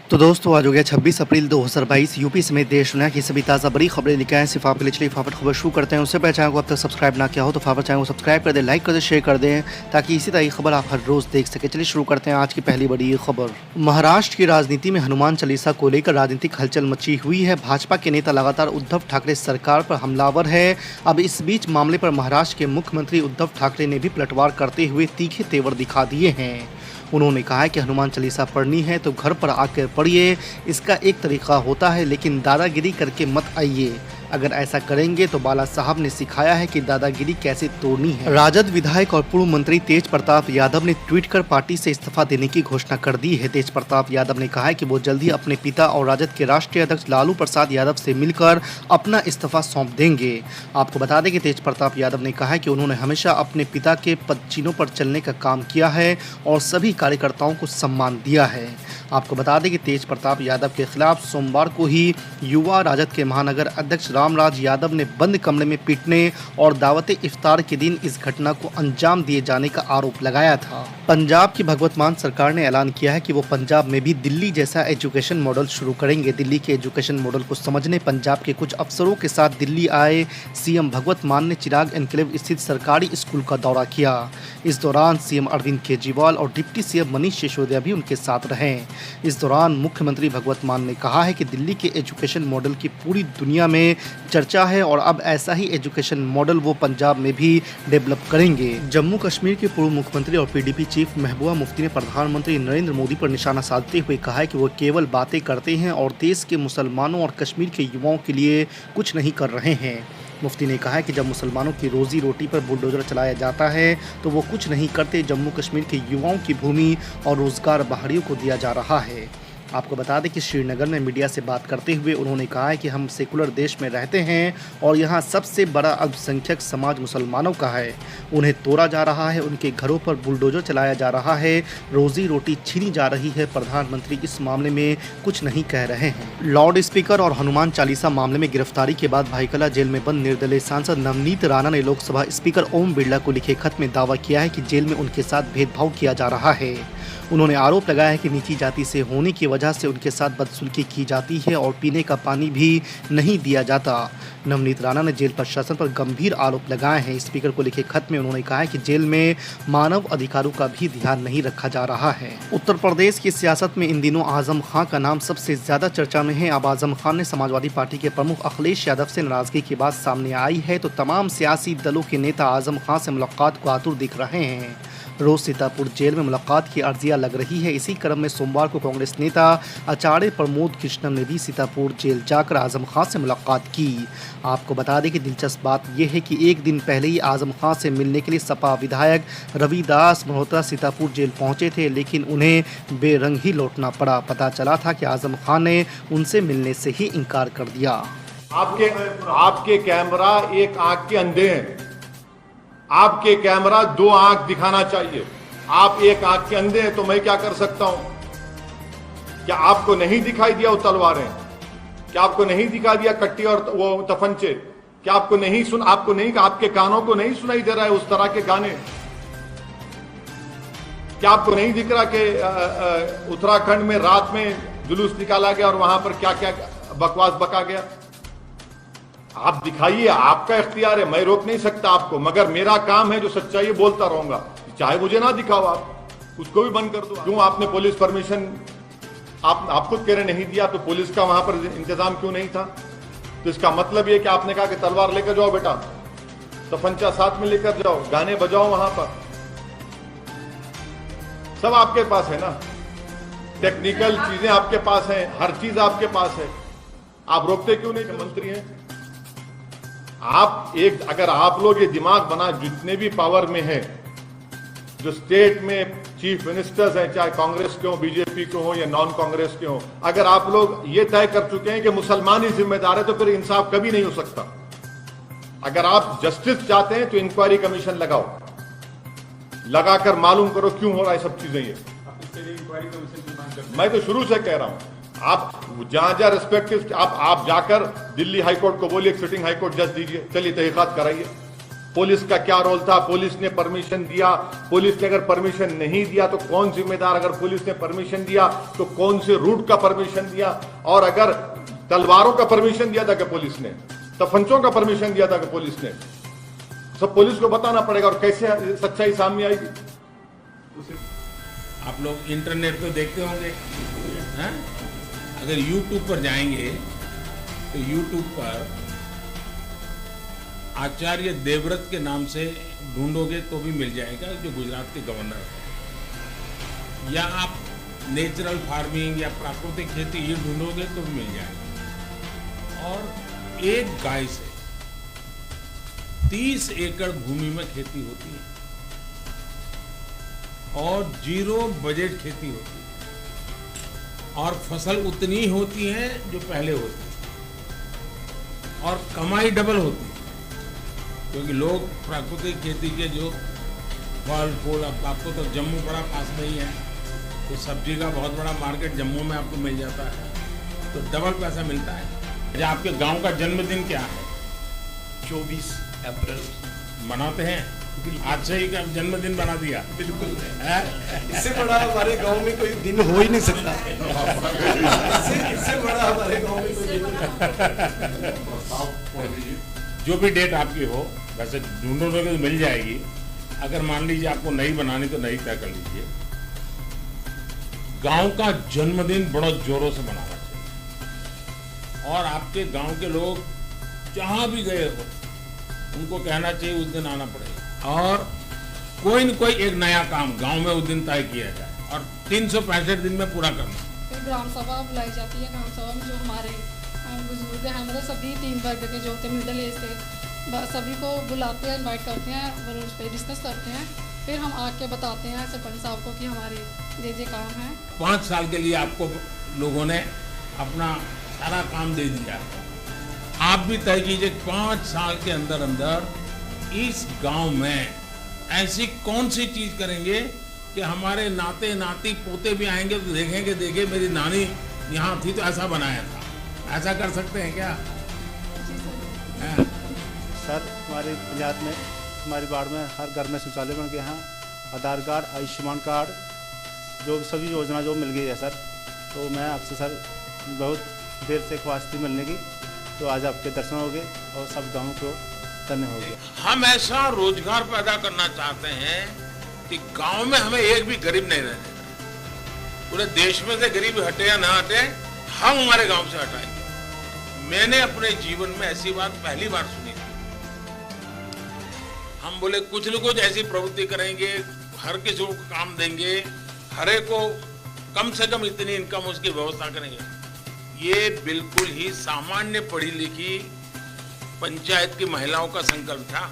तो दोस्तों आज हो गया 26 अप्रैल 2022। यूपी समेत देश दुनिया की सभी ताज़ा बड़ी खबरें लेकर आए सिर्फ आपके लिए। चलिए फटाफट खबर शुरू करते हैं। उससे पहले चैनल को अब तक सब्सक्राइब ना किया हो तो फटाफट चैनल को सब्सक्राइब कर दें, लाइक कर दें, शेयर कर दें ताकि इसी तरह की खबर आप हर रोज़ देख सकें। चलिए शुरू करते हैं आज की पहली बड़ी खबर। महाराष्ट्र की राजनीति में हनुमान चालीसा को लेकर राजनीतिक हलचल मची हुई है। भाजपा के नेता लगातार उद्धव ठाकरे सरकार पर हमलावर है। अब इस बीच मामले पर महाराष्ट्र के मुख्यमंत्री उद्धव ठाकरे ने भी पलटवार करते हुए तीखे तेवर दिखा दिए हैं। उन्होंने कहा है कि हनुमान चालीसा पढ़नी है तो घर पर आकर पढ़िए, इसका एक तरीका होता है, लेकिन दादागिरी करके मत आइए। अगर ऐसा करेंगे तो बाला साहब ने सिखाया है कि दादागिरी कैसे तोड़नी है। राजद विधायक और पूर्व मंत्री तेज प्रताप यादव ने ट्वीट कर पार्टी से इस्तीफा देने की घोषणा कर दी है। तेज प्रताप यादव ने कहा है कि वो जल्द ही अपने पिता और राजद के राष्ट्रीय अध्यक्ष लालू प्रसाद यादव से मिलकर अपना इस्तीफा सौंप देंगे। आपको बता दें कि तेज प्रताप यादव ने कहा है कि उन्होंने हमेशा अपने पिता के पदचिन्हों पर चलने का काम किया है और सभी कार्यकर्ताओं को सम्मान दिया है। आपको बता दें कि तेज प्रताप यादव के खिलाफ सोमवार को ही युवा राजद के महानगर अध्यक्ष रामराज यादव ने बंद कमरे में पीटने और दावते इफ्तार के दिन इस घटना को अंजाम दिए जाने का आरोप लगाया था। पंजाब की भगवत मान सरकार ने ऐलान किया है कि वो पंजाब में भी दिल्ली जैसा एजुकेशन मॉडल शुरू करेंगे। दिल्ली के एजुकेशन मॉडल को समझने पंजाब के कुछ अफसरों के साथ दिल्ली आए सीएम भगवत मान ने चिराग एनक्लेव स्थित सरकारी स्कूल का दौरा किया। इस दौरान सीएम अरविंद केजरीवाल और डिप्टी सीएम मनीष सिसोदिया भी उनके साथ रहे। इस दौरान मुख्यमंत्री भगवत मान ने कहा है कि दिल्ली के एजुकेशन मॉडल की पूरी दुनिया में चर्चा है और अब ऐसा ही एजुकेशन मॉडल वो पंजाब में भी डेवलप करेंगे। जम्मू कश्मीर के पूर्व मुख्यमंत्री और पीडीपी चीफ महबूबा मुफ्ती ने प्रधानमंत्री नरेंद्र मोदी पर निशाना साधते हुए कहा है कि वो केवल बातें करते हैं और देश के मुसलमानों और कश्मीर के युवाओं के लिए कुछ नहीं कर रहे हैं। मुफ्ती ने कहा है कि जब मुसलमानों की रोजी रोटी पर बुलडोजर चलाया जाता है तो वो कुछ नहीं करते। जम्मू कश्मीर के युवाओं की भूमि और रोजगार बाहरियों को दिया जा रहा है। आपको बता दें कि श्रीनगर में मीडिया से बात करते हुए उन्होंने कहा है कि हम सेकुलर देश में रहते हैं और यहाँ सबसे बड़ा अल्पसंख्यक समाज मुसलमानों का है। उन्हें तोड़ा जा रहा है, उनके घरों पर बुलडोजर चलाया जा रहा है, रोजी रोटी छीनी जा रही है। प्रधानमंत्री इस मामले में कुछ नहीं कह रहे हैं। लाउड स्पीकर और हनुमान चालीसा मामले में गिरफ्तारी के बाद भाईकला जेल में बंद निर्दलीय सांसद नवनीत राणा ने लोकसभा स्पीकर ओम बिरला को लिखे खत में दावा किया है कि जेल में उनके साथ भेदभाव किया जा रहा है। उन्होंने आरोप लगाया है कि नीची जाति से होने की वजह से उनके साथ बदसलूकी की जाती है और पीने का पानी भी नहीं दिया जाता। नवनीत राणा ने जेल प्रशासन पर गंभीर आरोप लगाए हैं। स्पीकर को लिखे खत में उन्होंने कहा है कि जेल में मानव अधिकारों का भी ध्यान नहीं रखा जा रहा है। उत्तर प्रदेश की सियासत में इन दिनों आजम खान का नाम सबसे ज्यादा चर्चा में है। अब आजम खान ने समाजवादी पार्टी के प्रमुख अखिलेश यादव से नाराजगी की बात सामने आई है तो तमाम सियासी दलों के नेता आजम खान से मुलाकात को आतुर दिख रहे हैं। रोज सीतापुर जेल में मुलाकात की अर्जियां लग रही है। इसी क्रम में सोमवार को कांग्रेस नेता आचार्य प्रमोद कृष्णन ने भी सीतापुर जेल जाकर आजम खान से मुलाकात की। आपको बता दें कि दिलचस्प बात यह है कि एक दिन पहले ही आजम खान से मिलने के लिए सपा विधायक रविदास मल्होत्रा सीतापुर जेल पहुंचे थे, लेकिन उन्हें बेरंग ही लौटना पड़ा। पता चला था कि आजम खान ने उनसे मिलने से ही इनकार कर दिया। आपके कैमरा एक आंख के अंधे हैं। आपके कैमरा दो आंख दिखाना चाहिए। आप एक आंख के अंधे हैं तो मैं क्या कर सकता हूं? क्या आपको नहीं दिखाई दिया वो तलवारें? क्या आपको नहीं दिखा दिया कट्टी और वो तफंचे? क्या आपको नहीं आपके कानों को नहीं सुनाई दे रहा है उस तरह के गाने? क्या आपको नहीं दिख रहा कि उत्तराखंड में रात में जुलूस निकाला गया और वहां पर क्या क्या बकवास बका गया? आप दिखाइए, आपका इख्तियार है, मैं रोक नहीं सकता आपको, मगर मेरा काम है जो सच्चाई बोलता रहूंगा। चाहे मुझे ना दिखाओ, आप उसको भी बंद कर दो। क्यों आपने पुलिस परमिशन आप खुद कह रहे नहीं दिया, तो पुलिस का वहां पर इंतजाम क्यों नहीं था? तो इसका मतलब यह कि आपने कहा कि तलवार लेकर जाओ बेटा, तफंचा साथ में लेकर जाओ, गाने बजाओ वहां पर। सब आपके पास है ना, टेक्निकल चीजें आपके पास हैं, हर चीज आपके पास है। आप रोकते क्यों नहीं? मंत्री हैं आप। अगर आप लोग ये दिमाग बना, जितने भी पावर में है, जो स्टेट में चीफ मिनिस्टर्स हैं, चाहे कांग्रेस के हो, बीजेपी के हो या नॉन कांग्रेस के हो, अगर आप लोग ये तय कर चुके हैं कि मुसलमान ही जिम्मेदार है, तो फिर इंसाफ कभी नहीं हो सकता। अगर आप जस्टिस चाहते हैं तो इंक्वायरी कमीशन लगाओ, लगाकर मालूम करो क्यों हो रहा है सब चीजें। ये मैं तो शुरू से कह रहा हूं, आप जहां रिस्पेक्टिव आप जाकर दिल्ली हाईकोर्ट को बोलिए, सिटिंग हाईकोर्ट जज दीजिए, चलिए तहकीकात कराइए। पुलिस का क्या रोल था, पुलिस ने परमिशन दिया, पुलिस ने अगर परमिशन नहीं दिया तो कौन जिम्मेदार, अगर पुलिस ने परमिशन दिया तो कौन से रूट का परमिशन दिया, और अगर तलवारों का परमिशन दिया था कि पुलिस ने, तफंचों का परमिशन दिया था कि पुलिस ने, सब पुलिस को बताना पड़ेगा और कैसे सच्चाई सामने आएगी। आप लोग इंटरनेट पे देखते होंगे, हैं? अगर YouTube पर जाएंगे तो YouTube पर आचार्य देवव्रत के नाम से ढूंढोगे तो भी मिल जाएगा, जो गुजरात के गवर्नर है। या आप नेचुरल फार्मिंग या प्राकृतिक खेती ये ढूंढोगे तो भी मिल जाएगा। और एक गाय से 30 एकड़ भूमि में खेती होती है और 0 बजट खेती होती है, और फसल उतनी ही होती है जो पहले होती है, और कमाई डबल होती है, क्योंकि लोग प्राकृतिक खेती के जो फल फूल, अब आपको तो जम्मू बड़ा पास में ही है, तो सब्जी का बहुत बड़ा मार्केट जम्मू में आपको मिल जाता है, तो डबल पैसा मिलता है। अच्छा, आपके गांव का जन्मदिन क्या है? 24 अप्रैल मनाते हैं? आज से ही का जन्मदिन बना दिया? बिल्कुल है? इससे बड़ा हमारे गांव में कोई दिन हो ही नहीं सकता। इससे बड़ा हमारे गांव में कोई दिन। जो भी डेट आपकी हो, वैसे ढूंढोगे तो मिल जाएगी। अगर मान लीजिए आपको नई बनानी तो नई तय कर लीजिए। गांव का जन्मदिन बड़ा जोरों से मनाना चाहिए, और आपके गांव के लोग जहां भी गए हो उनको कहना चाहिए उस दिन आना पड़ेगा, और कोई न कोई एक नया काम गांव में उस दिन तय किया जाए और 365 दिन में पूरा करना। फिर ग्राम सभा बुलाई जाती है। ग्राम सभा में जो हमारे बुजुर्ग हैं, मतलब सभी 3 वर्ग के जो होते हैं, मिडिल एज के, सभी को बुलाते हैं, इनवाइट करते हैं और उस पर डिस्कस करते हैं। फिर हम आके बताते हैं सरपंच साहब को कि हमारे ये काम है। 5 साल के लिए आपको लोगों ने अपना सारा काम दे दिया। आप भी तय कीजिए 5 साल के अंदर अंदर इस गांव में ऐसी कौन सी चीज करेंगे कि हमारे नाते नाती पोते भी आएंगे तो देखेंगे, देखे मेरी नानी यहाँ थी तो ऐसा बनाया था। ऐसा कर सकते हैं क्या? हाँ। सर, हमारे पंचायत में, हमारी वार्ड में हर घर में शौचालय बन गए हैं। आधार कार्ड, आयुष्मान कार्ड, जो सभी योजना जो मिल गई है सर। तो मैं आपसे सर बहुत देर से ख्वाहिश थी मिलने की, तो आज आपके दर्शन हो गए और सब गाँव को धन्य हो गया। हम ऐसा रोजगार पैदा करना चाहते हैं कि गांव में हमें एक भी गरीब नहीं रहने देना। पूरे देश में से गरीब हटे या ना हटे, हम हमारे गांव से हटाएंगे। मैंने अपने जीवन में ऐसी बात पहली बार सुनी थी। हम बोले कुछ न कुछ ऐसी प्रवृत्ति करेंगे, हर किसी को काम देंगे, हर एक को कम से कम इतनी इनकम उसकी व्यवस्था करेंगे। ये बिल्कुल ही सामान्य पढ़ी लिखी पंचायत की महिलाओं का संकल्प था।